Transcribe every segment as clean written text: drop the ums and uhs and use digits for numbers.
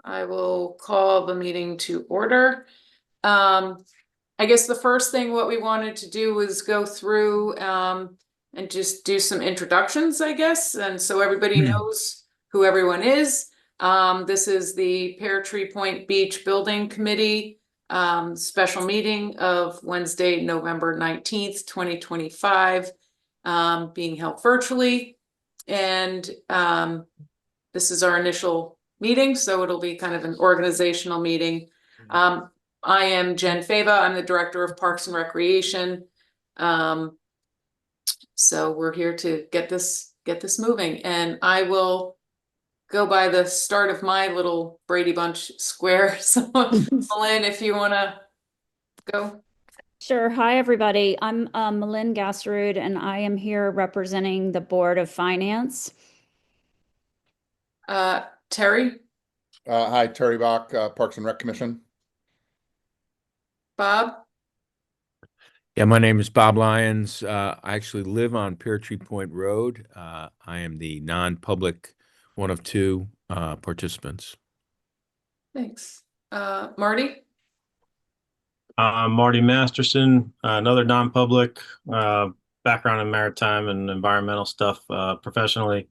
I will call the meeting to order. I guess the first thing what we wanted to do was go through and just do some introductions, I guess, and so everybody knows who everyone is. This is the Peartree Point Beach Building Committee special meeting of Wednesday, November 19th, 2025, being held virtually. And this is our initial meeting, so it'll be kind of an organizational meeting. I am Jen Fava. I'm the Director of Parks and Recreation. So we're here to get this moving, and I will go by the start of my little Brady Bunch square. So Malin, if you want to go. Sure. Hi, everybody. I'm Malin Gasserud, and I am here representing the Board of Finance. Terry. Hi, Terry Bach, Parks and Rec Commission. Bob. Yeah, my name is Bob Lyons. I actually live on Peartree Point Road. I am the non-public one of two participants. Thanks. Marty. Marty Masterson, another non-public, background in maritime and environmental stuff professionally,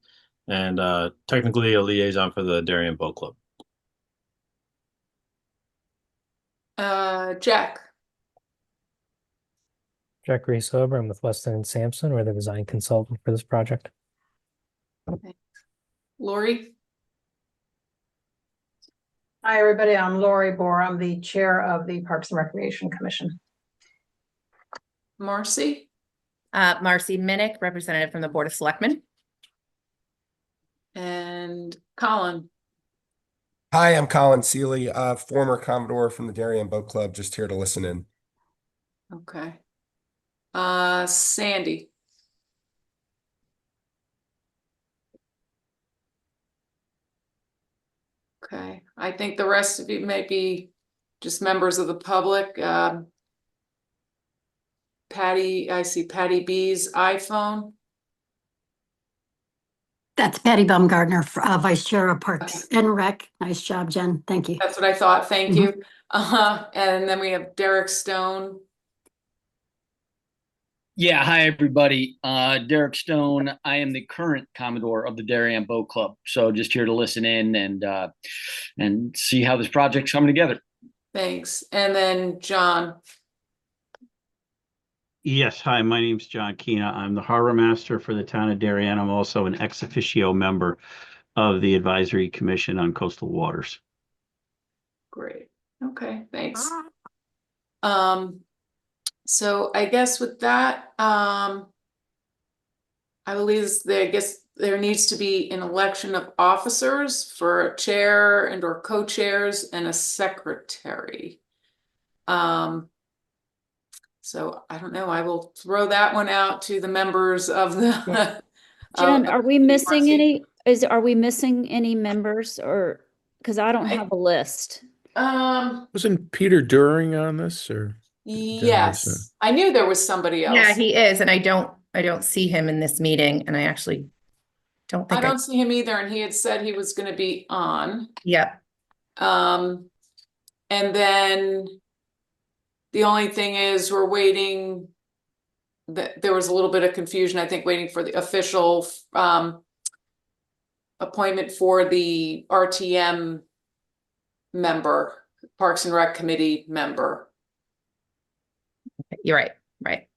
and technically a liaison for the Darien Boat Club. Jack. Jack Reesover. I'm with Weston and Sampson. We're the design consultant for this project. Okay. Lori. Hi, everybody. I'm Lori Bohr. I'm the chair of the Parks and Recreation Commission. Marcy. Marcy Minnick, representative from the Board of Selectmen. And Colin. Hi, I'm Colin Seeley, former Commodore from the Darien Boat Club, just here to listen in. Okay. Sandy. Okay, I think the rest of you may be just members of the public. Patty, I see Patty B's iPhone. That's Patty Baumgartner, Vice Chair of Parks and Rec. Nice job, Jen. Thank you. That's what I thought. Thank you. And then we have Derek Stone. Yeah, hi everybody. Derek Stone. I am the current Commodore of the Darien Boat Club. So just here to listen in and see how this project's coming together. Thanks. And then John. Yes, hi, my name's John Keena. I'm the harbor master for the town of Darien. I'm also an ex officio member of the Advisory Commission on Coastal Waters. Great. Okay, thanks. So I guess with that, I believe there needs to be an election of officers for a chair and or co-chairs and a secretary. So I don't know, I will throw that one out to the members of the Jen, are we missing any? Are we missing any members, or because I don't have a list? Wasn't Peter During on this, or? Yes, I knew there was somebody else. Yeah, he is, and I don't see him in this meeting, and I actually don't think I don't see him either, and he had said he was going to be on. Yep. And then the only thing is we're waiting. There was a little bit of confusion, I think, waiting for the official appointment for the RTM member, Parks and Rec Committee member. You're right. Right.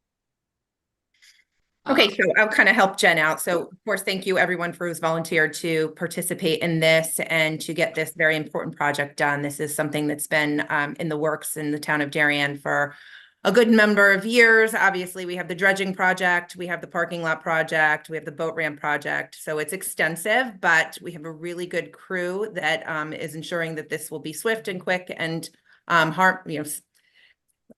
Okay, so I'll kind of help Jen out. So, of course, thank you everyone for who's volunteered to participate in this and to get this very important project done. This is something that's been in the works in the town of Darien for a good number of years. Obviously, we have the dredging project, we have the parking lot project, we have the boat ramp project. So it's extensive, but we have a really good crew that is ensuring that this will be swift and quick and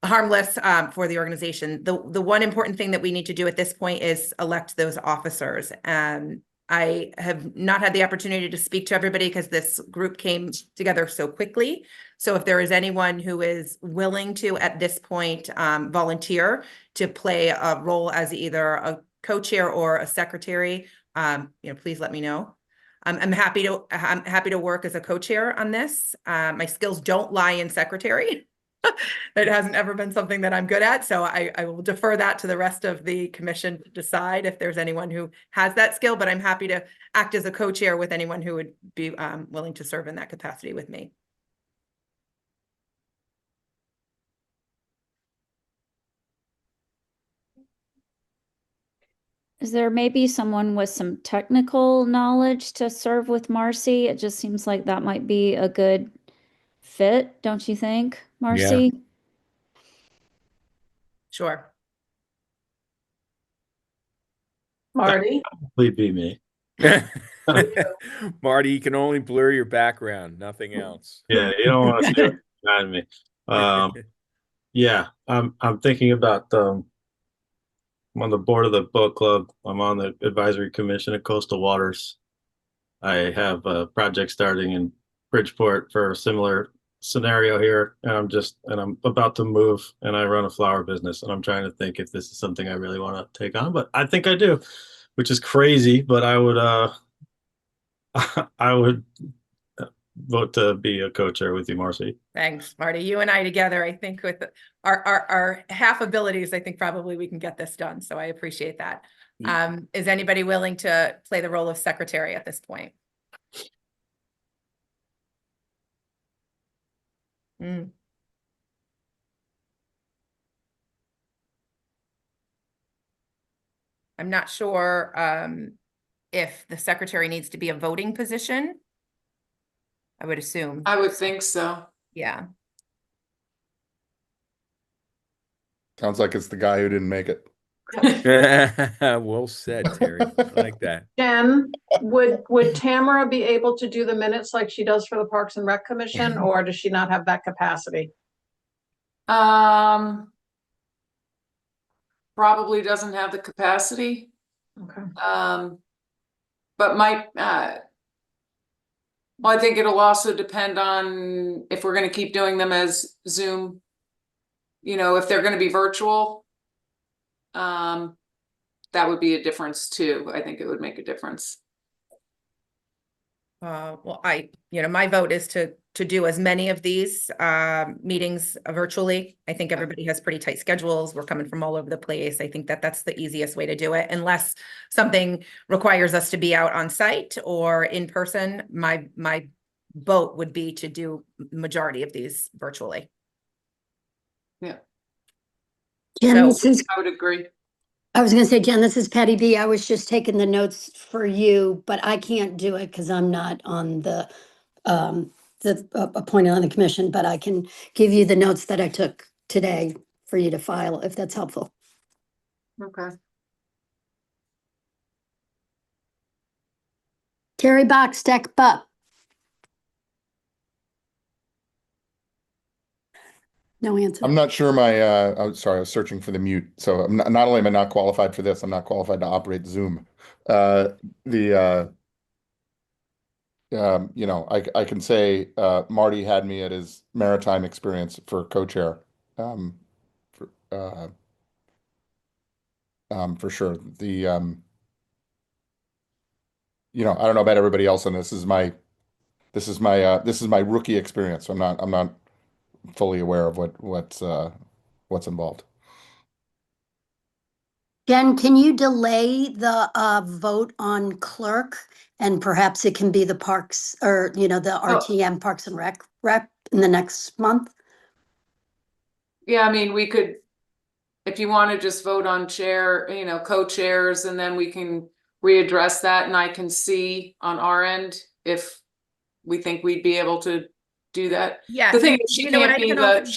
harmless for the organization. The one important thing that we need to do at this point is elect those officers. I have not had the opportunity to speak to everybody because this group came together so quickly. So if there is anyone who is willing to, at this point, volunteer to play a role as either a co-chair or a secretary, please let me know. I'm happy to work as a co-chair on this. My skills don't lie in secretary. It hasn't ever been something that I'm good at, so I will defer that to the rest of the commission to decide if there's anyone who has that skill, but I'm happy to act as a co-chair with anyone who would be willing to serve in that capacity with me. Is there maybe someone with some technical knowledge to serve with Marcy? It just seems like that might be a good fit, don't you think, Marcy? Sure. Marty? Please be me. Marty, you can only blur your background, nothing else. Yeah, you don't want to see what's behind me. Yeah, I'm thinking about I'm on the board of the boat club. I'm on the advisory commission at Coastal Waters. I have a project starting in Bridgeport for a similar scenario here, and I'm about to move, and I run a flower business, and I'm trying to think if this is something I really want to take on, but I think I do, which is crazy, but I would I would vote to be a co-chair with you, Marcy. Thanks, Marty. You and I together, I think with our half abilities, I think probably we can get this done. So I appreciate that. Is anybody willing to play the role of secretary at this point? I'm not sure if the secretary needs to be a voting position. I would assume. I would think so. Yeah. Sounds like it's the guy who didn't make it. Well said, Terry. I like that. Jen, would Tamara be able to do the minutes like she does for the Parks and Rec Commission, or does she not have that capacity? Probably doesn't have the capacity. Okay. But well, I think it'll also depend on if we're going to keep doing them as Zoom, if they're going to be virtual, that would be a difference too. I think it would make a difference. Well, my vote is to do as many of these meetings virtually. I think everybody has pretty tight schedules. We're coming from all over the place. I think that that's the easiest way to do it, unless something requires us to be out on site or in person. My vote would be to do majority of these virtually. Yeah. Jen, So I would agree. I was going to say, Jen, this is Patty B. I was just taking the notes for you, but I can't do it because I'm not on the appointed on the commission, but I can give you the notes that I took today for you to file if that's helpful. Okay. Terry Box, deck butt. No answer. I'm not sure I'm sorry, I was searching for the mute. So I'm not only am I not qualified for this, I'm not qualified to operate Zoom. I can say Marty had me at his maritime experience for co-chair. For sure. I don't know about everybody else, and this is my rookie experience. So I'm not fully aware of what's involved. Jen, can you delay the vote on clerk, and perhaps it can be the parks or the RTM Parks and Rec rep in the next month? Yeah, I mean, we could, if you want to just vote on chair, co-chairs, and then we can readdress that, and I can see on our end if we think we'd be able to do that. Yeah. The thing is, she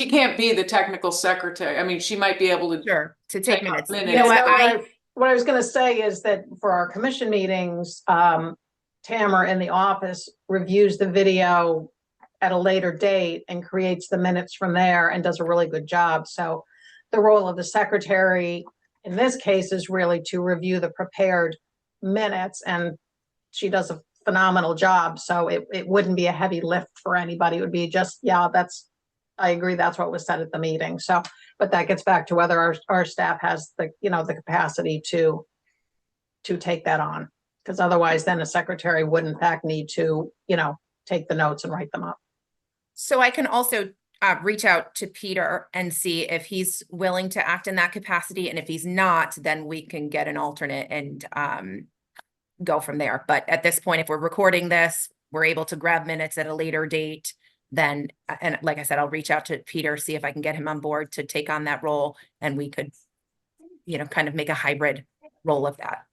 can't be the technical secretary. I mean, she might be able to take minutes. What I was going to say is that for our commission meetings, Tamara in the office reviews the video at a later date and creates the minutes from there and does a really good job. So the role of the secretary in this case is really to review the prepared minutes, and she does a phenomenal job. So it wouldn't be a heavy lift for anybody. It would be just, I agree. That's what was said at the meeting. So, but that gets back to whether our staff has the capacity to take that on. Because otherwise then a secretary would in fact need to, take the notes and write them up. So I can also reach out to Peter and see if he's willing to act in that capacity. And if he's not, then we can get an alternate and go from there. But at this point, if we're recording this, we're able to grab minutes at a later date. Then, and like I said, I'll reach out to Peter, see if I can get him on board to take on that role. And we could, kind of make a hybrid role of that.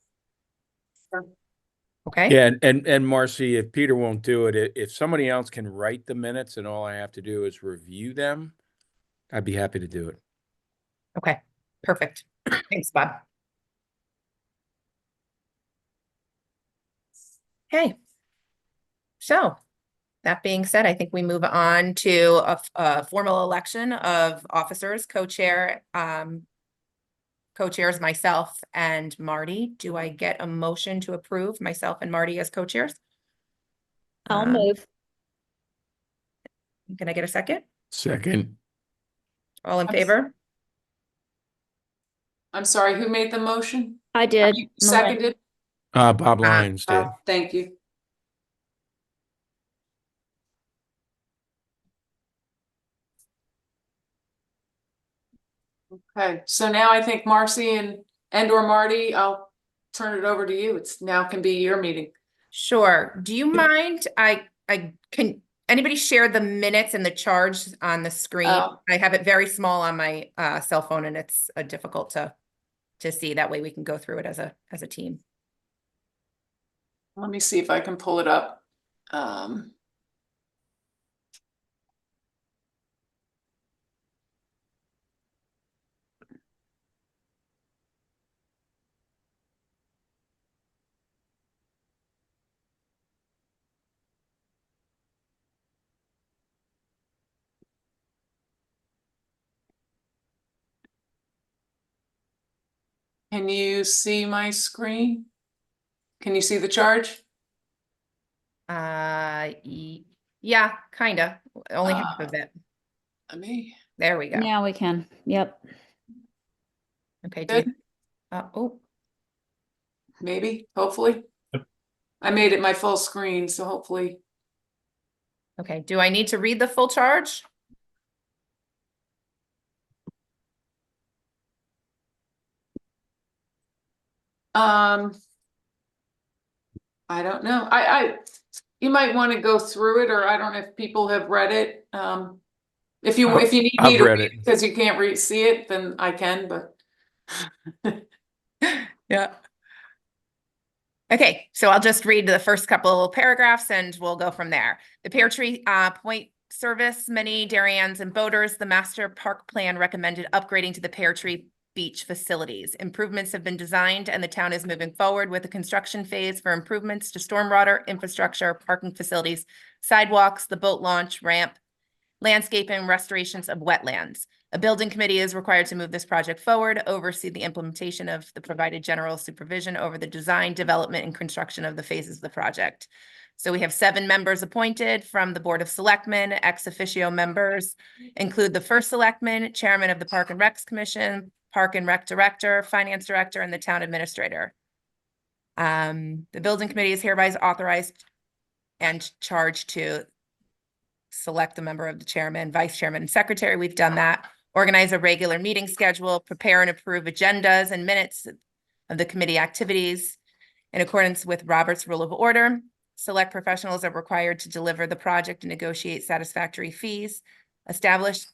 Okay. Yeah, and Marcy, if Peter won't do it, if somebody else can write the minutes and all I have to do is review them, I'd be happy to do it. Okay, perfect. Thanks, Bob. Okay. So that being said, I think we move on to a formal election of officers, co-chair, co-chairs myself and Marty. Do I get a motion to approve myself and Marty as co-chairs? I'll move. Can I get a second? Second. All in favor? I'm sorry, who made the motion? I did. You seconded? Bob Lyons did. Thank you. Okay, so now I think Marcy and or Marty, I'll turn it over to you. It's now can be your meeting. Sure. Do you mind? I can anybody share the minutes and the charge on the screen? Oh. I have it very small on my cell phone and it's difficult to see. That way we can go through it as a team. Let me see if I can pull it up. Can you see my screen? Can you see the charge? Yeah, kind of. Only half of it. Let me. There we go. Now we can. Yep. Okay. Good. Oh, Maybe, hopefully. I made it my full screen, so hopefully. okay. Do I need to read the full charge? I don't know. You might want to go through it, or I don't know if people have read it. If you need me to read it because you can't see it, then I can, but. Yeah. Okay, so I'll just read the first couple paragraphs and we'll go from there. The Peartree Point service many Dariens and boaters. The master park plan recommended upgrading to the Peartree beach facilities. Improvements have been designed and the town is moving forward with the construction phase for improvements to stormwater infrastructure, parking facilities, sidewalks, the boat launch, ramp, landscaping, restorations of wetlands. A building committee is required to move this project forward, oversee the implementation of the provided general supervision over the design, development, and construction of the phases of the project. So we have 7 members appointed from the Board of Selectmen. Ex officio members include the first selectman, chairman of the Park and Recs Commission, Park and Rec Director, Finance Director, and the town administrator. The building committee is hereby authorized and charged to select the member of the chairman, vice chairman, and secretary. We've done that. Organize a regular meeting schedule, prepare and approve agendas and minutes of the committee activities in accordance with Robert's Rule of Order. Select professionals are required to deliver the project and negotiate satisfactory fees. Establish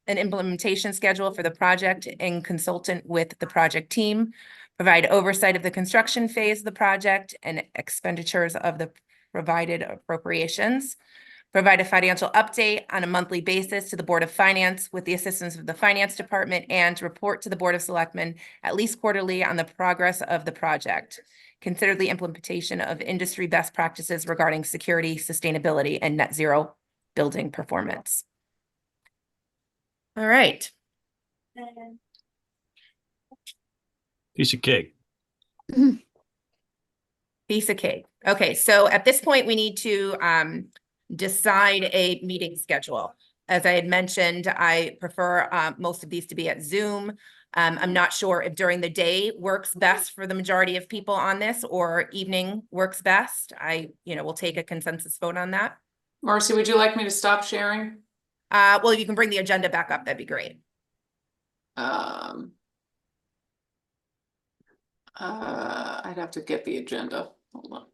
an implementation schedule for the project and consultant with the project team. Provide oversight of the construction phase of the project and expenditures of the provided appropriations. Provide a financial update on a monthly basis to the Board of Finance with the assistance of the Finance Department and report to the Board of Selectmen at least quarterly on the progress of the project. Consider the implementation of industry best practices regarding security, sustainability, and net zero building performance. All right. Piece of cake. Piece of cake. Okay, so at this point, we need to decide a meeting schedule. As I had mentioned, I prefer most of these to be at Zoom. I'm not sure if during the day works best for the majority of people on this or evening works best. We'll take a consensus vote on that. Marcy, would you like me to stop sharing? Well, you can bring the agenda back up. That'd be great. I'd have to get the agenda. Hold on.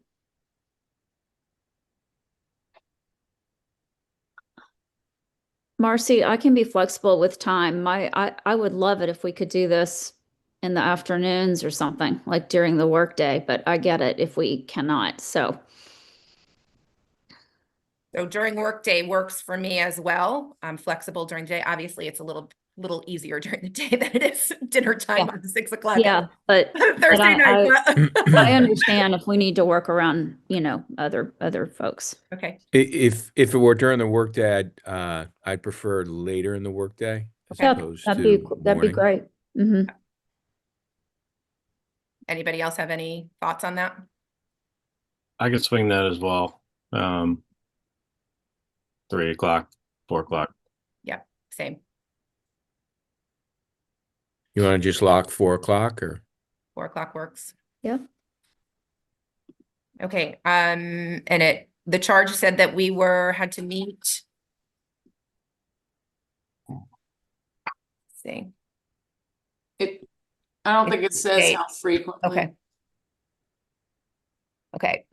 Marcy, I can be flexible with time. I would love it if we could do this in the afternoons or something, like during the workday, but I get it if we cannot, so. So during workday works for me as well. I'm flexible during the day. Obviously, it's a little easier during the day than it is dinner time on 6 o'clock. Yeah, but Thursday night. I understand if we need to work around, other folks. Okay. If it were during the workday, I'd prefer later in the workday as Yeah, opposed that'd to be morning. great. Mm-hmm. Anybody else have any thoughts on that? I could swing that as well. 3 o'clock, 4 o'clock. Yeah, same. You want to just lock 4 o'clock or? 4 o'clock works. Yeah. Okay, and the charge said that we had to meet. See. I don't think it says how frequently. Okay. Okay,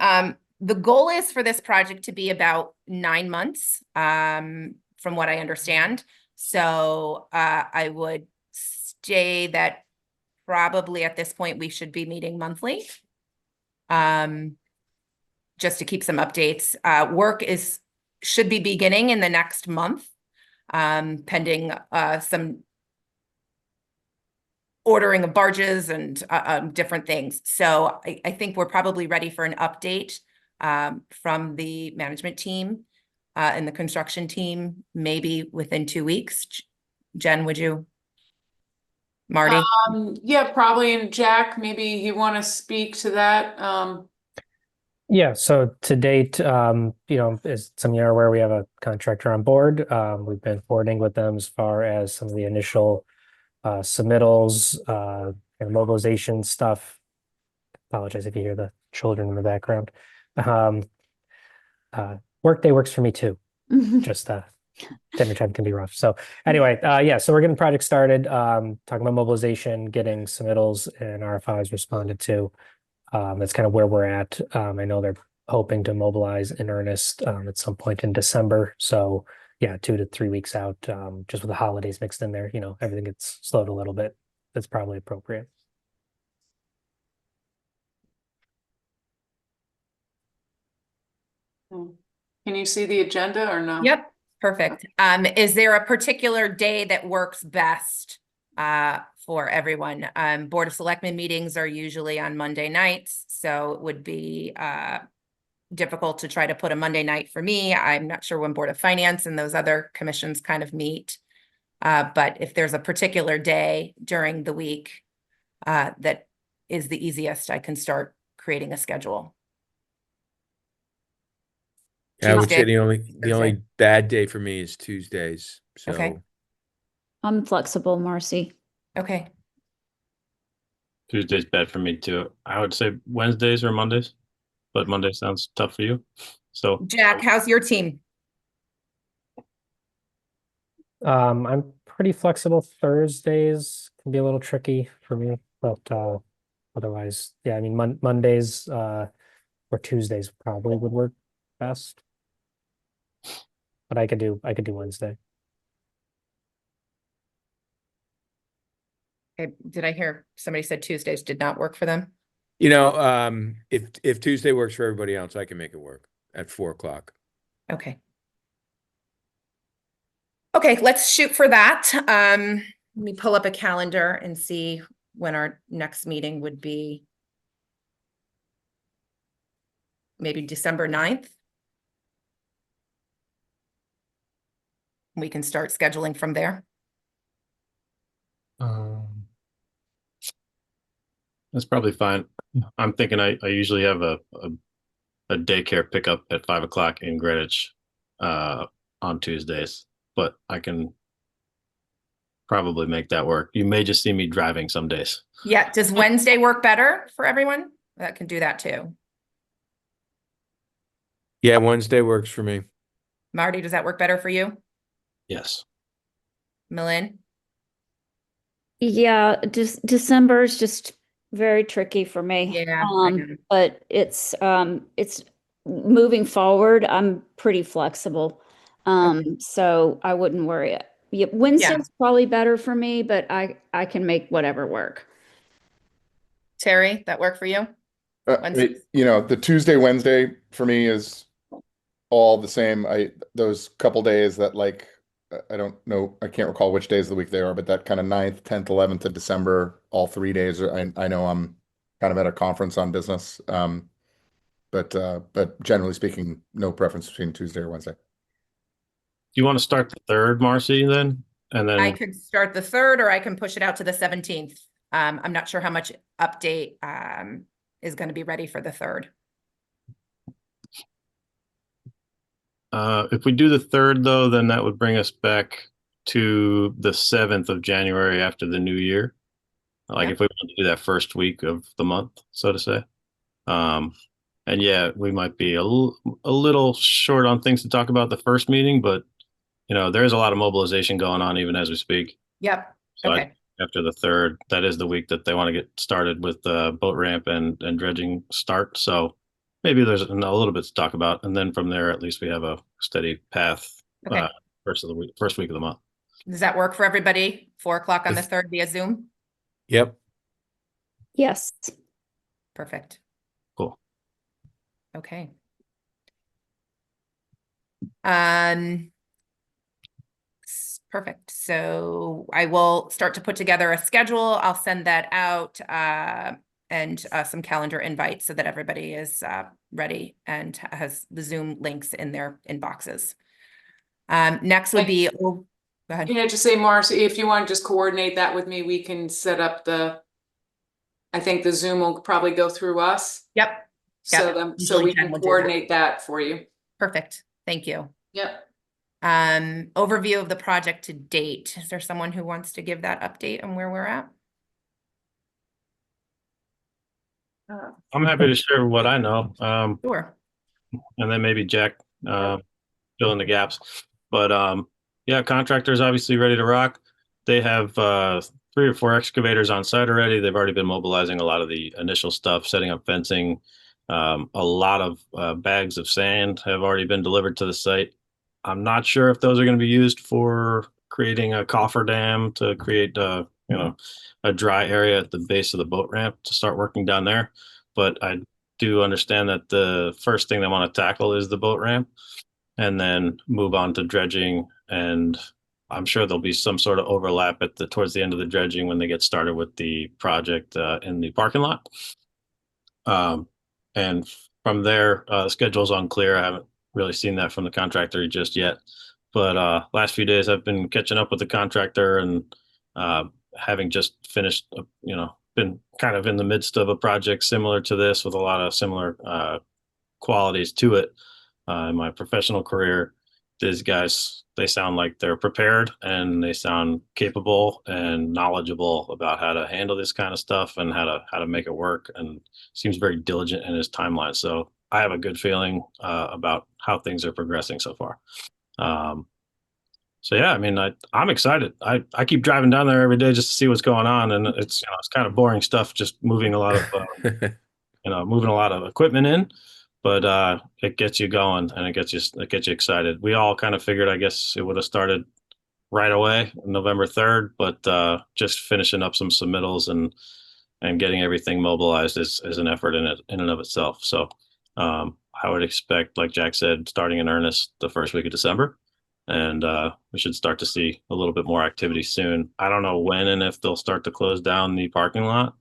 the goal is for this project to be about 9 months, from what I understand. So, I would say that probably at this point, we should be meeting monthly. Just to keep some updates. Work should be beginning in the next month, pending some ordering of barges and different things. So I think we're probably ready for an update from the management team and the construction team, maybe within 2 weeks. Jen, would you? Marty? Yeah, probably. And Jack, maybe you want to speak to that. Yeah, so to date, as some of you are aware, we have a contractor on board. We've been forwarding with them as far as some of the initial submittals and mobilization stuff. Apologize if you hear the children in the background. Workday works for me too. Just dinner time can be rough. So anyway, so we're getting project started, talking about mobilization, getting submittals and RFIs responded to. That's kind of where we're at. I know they're hoping to mobilize in earnest at some point in December. So yeah, 2 to 3 weeks out, just with the holidays mixed in there, everything gets slowed a little bit. That's probably appropriate. Can you see the agenda or no? Yep, perfect. Is there a particular day that works best for everyone? Board of Selectmen meetings are usually on Monday nights, so it would be difficult to try to put a Monday night for me. I'm not sure when Board of Finance and those other commissions kind of meet. But if there's a particular day during the week that is the easiest, I can start creating a schedule. I would say Tuesday, the only bad day for me is Tuesdays. So Okay. I'm flexible, Marcy. Okay. Tuesday's bad for me too. I would say Wednesdays or Mondays, but Monday sounds tough for you. So Jack, how's your team? I'm pretty flexible. Thursdays can be a little tricky for me, but otherwise, yeah, I mean, Mondays or Tuesdays probably would work best. But I could do Wednesday. Okay, did I hear somebody said Tuesdays did not work for them? if Tuesday works for everybody else, I can make it work at 4 o'clock. Okay. Okay, let's shoot for that. Let me pull up a calendar and see when our next meeting would be. Maybe December 9th. We can start scheduling from there. that's probably fine. I'm thinking I usually have a daycare pickup at 5 o'clock in Greenwich on Tuesdays, but I can probably make that work. You may just see me driving some days. Yeah, does Wednesday work better for everyone? That can do that too. Yeah, Wednesday works for me. Marty, does that work better for you? Yes. Millen? Yeah, December is just very tricky for me. Yeah, I know. But it's moving forward. I'm pretty flexible. So I wouldn't worry. Yeah, Wednesday's probably better for me, but I can make whatever work. Terry, that work for you? Wednesday? You know, the Tuesday, Wednesday for me is all the same. Those couple days that like, I don't know, I can't recall which days of the week they are, but that kind of 9th, 10th, 11th of December, all 3 days. I know I'm kind of at a conference on business. But generally speaking, no preference between Tuesday or Wednesday. Do you want to start the 3rd, Marcy, then? And then I could start the 3rd, or I can push it out to the 17th. I'm not sure how much update is going to be ready for the 3rd. If we do the 3rd, though, then that would bring us back to the 7th of January after the new year. Like if we want to do that first week of the month, so to say. And yeah, we might be a little short on things to talk about the first meeting, but you know, there's a lot of mobilization going on even as we speak. Yep. So Okay. after the 3rd, that is the week that they want to get started with the boat ramp and dredging start. So maybe there's a little bit to talk about, and then from there, at least we have a steady path. Okay. First week of the month. Does that work for everybody? 4 o'clock on the 3rd via Zoom? Yep. Yes. Perfect. Cool. Okay. Perfect. So I will start to put together a schedule. I'll send that out and some calendar invites so that everybody is ready and has the Zoom links in their inboxes. Next would be, oh, go ahead. Yeah, just say, Marcy, if you want to just coordinate that with me, we can set up I think the Zoom will probably go through us. Yep. So Usually we Jen can will do coordinate that for you. Perfect. Thank you. Yep. Overview of the project to date. Is there someone who wants to give that update on where we're at? I'm happy to share what I know. Sure. And then maybe Jack fill in the gaps. But yeah, contractors obviously ready to rock. They have 3 or 4 excavators on site already. They've already been mobilizing a lot of the initial stuff, setting up fencing. A lot of bags of sand have already been delivered to the site. I'm not sure if those are going to be used for creating a cofferdam to create a dry area at the base of the boat ramp to start working down there. But I do understand that the first thing they want to tackle is the boat ramp, and then move on to dredging. And I'm sure there'll be some sort of overlap towards the end of the dredging when they get started with the project in the parking lot. And from there, the schedule's unclear. I haven't really seen that from the contractor just yet. But last few days, I've been catching up with the contractor and having just finished, been kind of in the midst of a project similar to this with a lot of similar qualities to it in my professional career. These guys, they sound like they're prepared and they sound capable and knowledgeable about how to handle this kind of stuff and how to make it work, and seems very diligent in his timeline. So I have a good feeling about how things are progressing so far. So yeah, I mean, I'm excited. I keep driving down there every day just to see what's going on, and it's kind of boring stuff, just moving a lot of moving a lot of equipment in. But it gets you going and it gets you excited. We all kind of figured, I guess, it would have started right away, November 3rd, but just finishing up some submittals and getting everything mobilized is an effort in and of itself. So I would expect, like Jack said, starting in earnest the first week of December, and we should start to see a little bit more activity soon. I don't know when and if they'll start to close down the parking lot,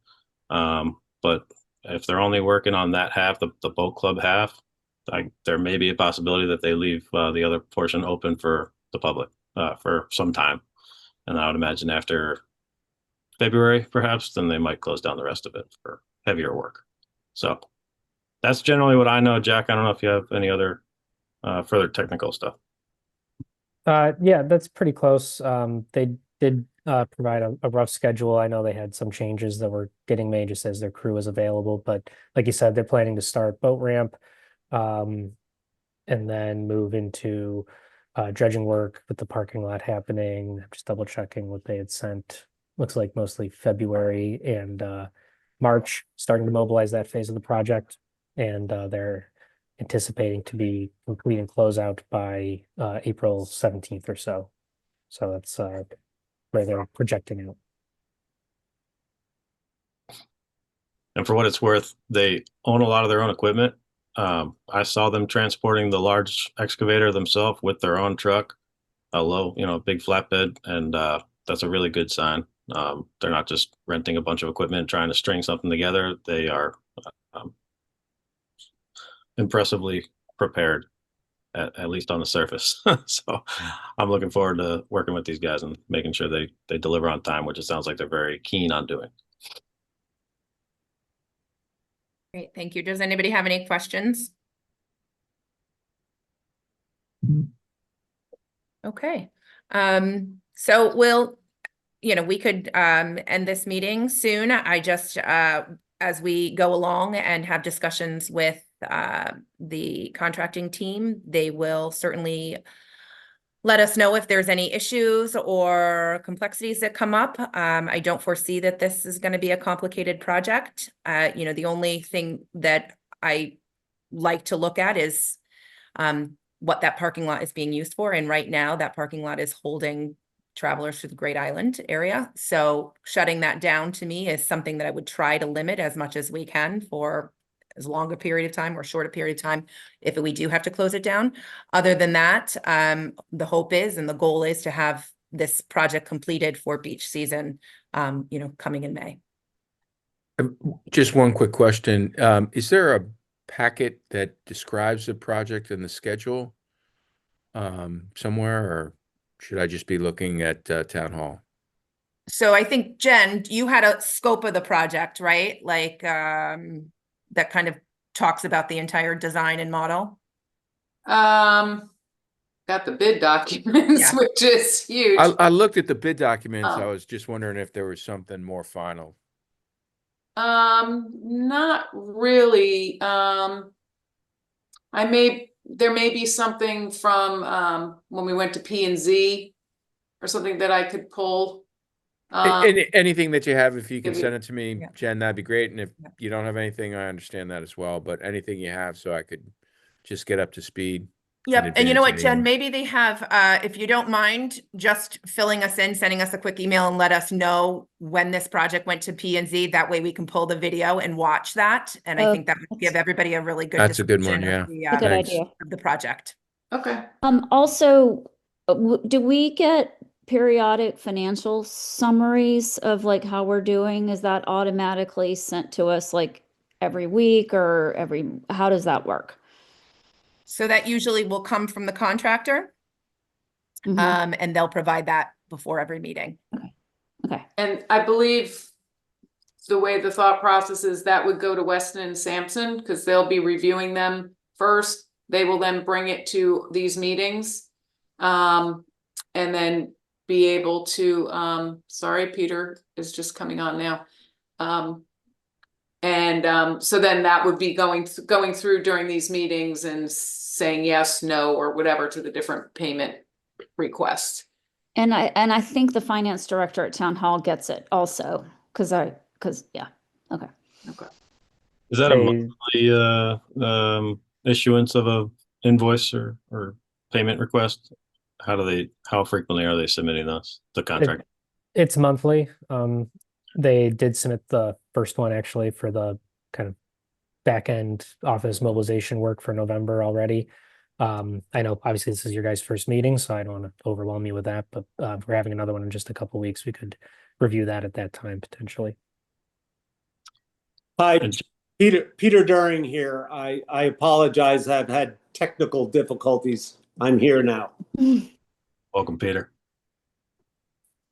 but if they're only working on that half, the boat club half, there may be a possibility that they leave the other portion open for the public for some time. And I would imagine after February, perhaps, then they might close down the rest of it for heavier work. So that's generally what I know. Jack, I don't know if you have any other further technical stuff. Yeah, that's pretty close. They did provide a rough schedule. I know they had some changes that were getting made just as their crew was available, but like you said, they're planning to start boat ramp, and then move into dredging work with the parking lot happening. I'm just double checking what they had sent. Looks like mostly February and March, starting to mobilize that phase of the project. And they're anticipating to be completing closeout by April 17th or so. So that's where they're projecting out. And for what it's worth, they own a lot of their own equipment. I saw them transporting the large excavator themselves with their own truck, a low, big flatbed, and that's a really good sign. They're not just renting a bunch of equipment and trying to string something together. They are impressively prepared, at least on the surface. So I'm looking forward to working with these guys and making sure they deliver on time, which it sounds like they're very keen on doing. Great, thank you. Does anybody have any questions? Okay, so we could end this meeting soon. I just, as we go along and have discussions with the contracting team, they will certainly let us know if there's any issues or complexities that come up. I don't foresee that this is going to be a complicated project. The only thing that I like to look at is what that parking lot is being used for. And right now that parking lot is holding travelers to the Great Island area. So shutting that down to me is something that I would try to limit as much as we can for as long a period of time or short a period of time if we do have to close it down. Other than that, the hope is and the goal is to have this project completed for beach season, coming in May. Just one quick question. Is there a packet that describes the project and the schedule somewhere, or should I just be looking at Town Hall? So I think, Jen, you had a scope of the project, right? Like that kind of talks about the entire design and model. Got the bid documents, Yeah. which is huge. I looked at the bid documents. I Oh. was just wondering if there was something more final. Not really. There may be something from when we went to P&Z or something that I could pull. Anything that you have, if you can Maybe- send it to me, Yeah. Jen, that'd be great. And if Yeah. you don't have anything, I understand that as well. But anything you have, so I could just get up to speed. Yep. And you know what, advance Jen, anymore. maybe they have, if you don't mind, just filling us in, sending us a quick email and let us know when this project went to P&Z. That way we can pull the video and watch that. And I think that would give everybody a really good That's a good one, description yeah. of Good Thanks. idea. of the project. Okay. Also, do we get periodic financial summaries of like how we're doing? Is that automatically sent to us like every week or how does that work? So that usually will come from the contractor, Mhm. and they'll provide that before every meeting. Okay. And I believe the way the thought process is that would go to Weston and Sampson because they'll be reviewing them first. They will then bring it to these meetings. And then be able to, sorry, Peter is just coming on now. So then that would be going through during these meetings and saying yes, no, or whatever to the different payment requests. And I think the finance director at Town Hall gets it also, yeah. Okay. Is that a monthly issuance of a invoice or payment request? How frequently are they submitting those, the contract? It's monthly. They did submit the first one actually for the kind of back end office mobilization work for November already. I know obviously this is your guys' first meeting, so I don't want to overwhelm you with that, but if we're having another one in just a couple of weeks, we could review that at that time potentially. Hi, Peter Darien here. I apologize. I've had technical difficulties. I'm here now. Welcome, Peter.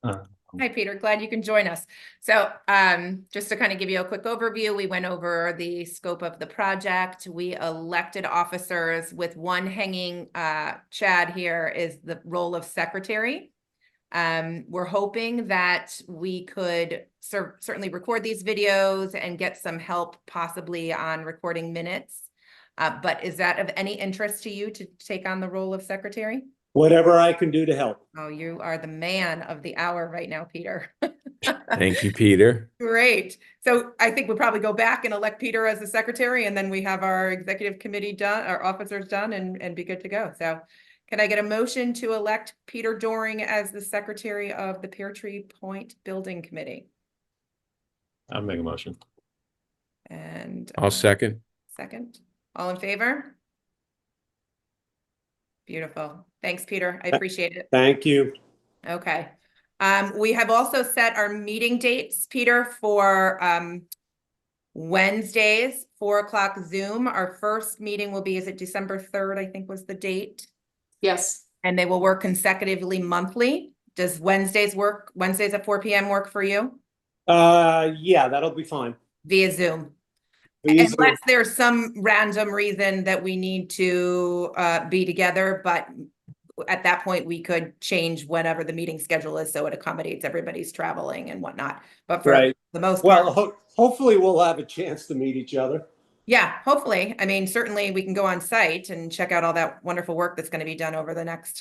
Hi, Peter. Glad you can join us. So just to kind of give you a quick overview, we went over the scope of the project. We elected officers with one hanging Chad here is the role of secretary. We're hoping that we could certainly record these videos and get some help possibly on recording minutes. But is that of any interest to you to take on the role of secretary? Whatever I can do to help. Oh, you are the man of the hour right now, Peter. Thank you, Peter. Great. So I think we'll probably go back and elect Peter as the secretary, and then we have our executive committee done, our officers done, and be good to go. So can I get a motion to elect Peter Doring as the secretary of the Peartree Point Building Committee? I'll make a motion. And I'll second. second. All in favor? Beautiful. Thanks, Peter. I appreciate it. Thank you. Okay. We have also set our meeting dates, Peter, for Wednesdays, 4 o'clock Zoom. Our first meeting will be, is it December 3rd, I think was the date? Yes. And they will work consecutively monthly. Does Wednesdays work? Wednesdays at 4 p.m. work for you? Yeah, that'll be fine. Via Zoom. Please. Unless there's some random reason that we need to be together, but at that point we could change whatever the meeting schedule is so it accommodates everybody's traveling and whatnot. But for the most part, hopefully we'll have a chance to meet each other. yeah, hopefully. I mean, certainly we can go on site and check out all that wonderful work that's going to be done over the next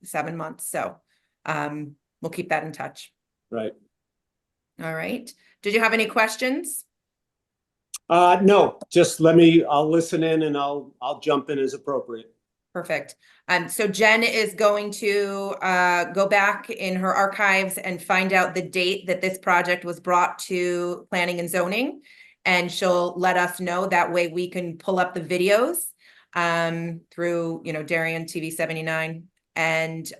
7 months. So we'll keep that in touch. Right. All right. Did you have any questions? No, just I'll listen in and I'll jump in as appropriate. Perfect. So Jen is going to go back in her archives and find out the date that this project was brought to planning and zoning. And she'll let us know. That way we can pull up the videos through, Darien TV 79. And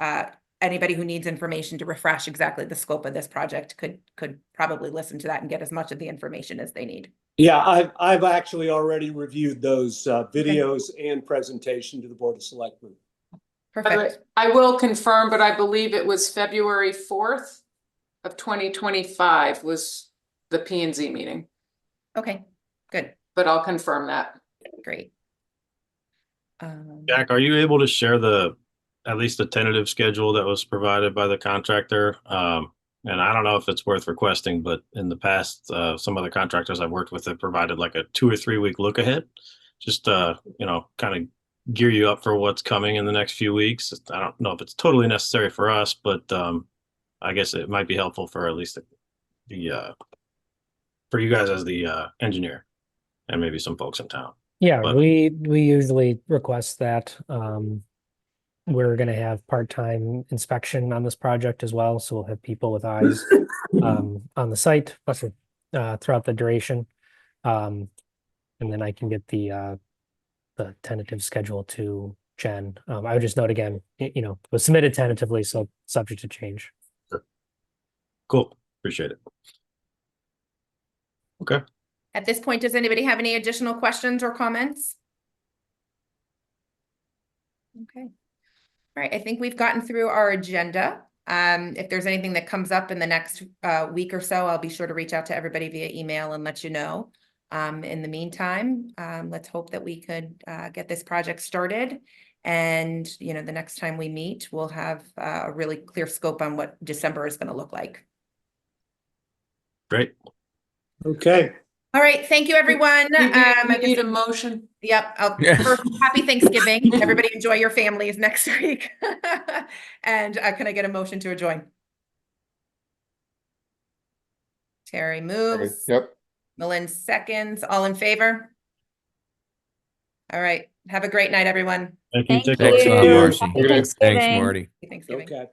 anybody who needs information to refresh exactly the scope of this project could probably listen to that and get as much of the information as they need. Yeah, I've actually already reviewed those videos and presentation to the Board of Selectmen. Perfect. I will confirm, but I believe it was February 4th of 2025 was the P&Z meeting, Okay, good. but I'll confirm that. Great. Jack, are you able to share at least the tentative schedule that was provided by the contractor? And I don't know if it's worth requesting, but in the past, some of the contractors I've worked with have provided like a 2 or 3 week look ahead, just kind of gear you up for what's coming in the next few weeks. I don't know if it's totally necessary for us, but I guess it might be helpful for at least for you guys as the engineer and maybe some folks in town. Yeah, But- we usually request that. We're going to have part-time inspection on this project as well, so we'll have people with eyes on the site, especially throughout the duration. And then I can get the tentative schedule to Jen. I would just note again, it was submitted tentatively, so subject to change. Sure. Cool. Appreciate it. Okay. At this point, does anybody have any additional questions or comments? Okay. All right, I think we've gotten through our agenda. If there's anything that comes up in the next week or so, I'll be sure to reach out to everybody via email and let you know. In the meantime, let's hope that we could get this project started. And, the next time we meet, we'll have a really clear scope on what December is going to look like. Great. Okay. All right, thank you, everyone. I need a motion. Yep. First, happy Thanksgiving. Everybody enjoy your families next week. And can I get a motion to adjourn? Terry moves. Yep. Malin seconds. All in favor? All right. Have a great night, everyone. Thank you. Thank Take care. Thanks a lot, you. Marcy. Happy Thanks, Thanks, Thanksgiving. Marty. Happy Thanksgiving. Okay.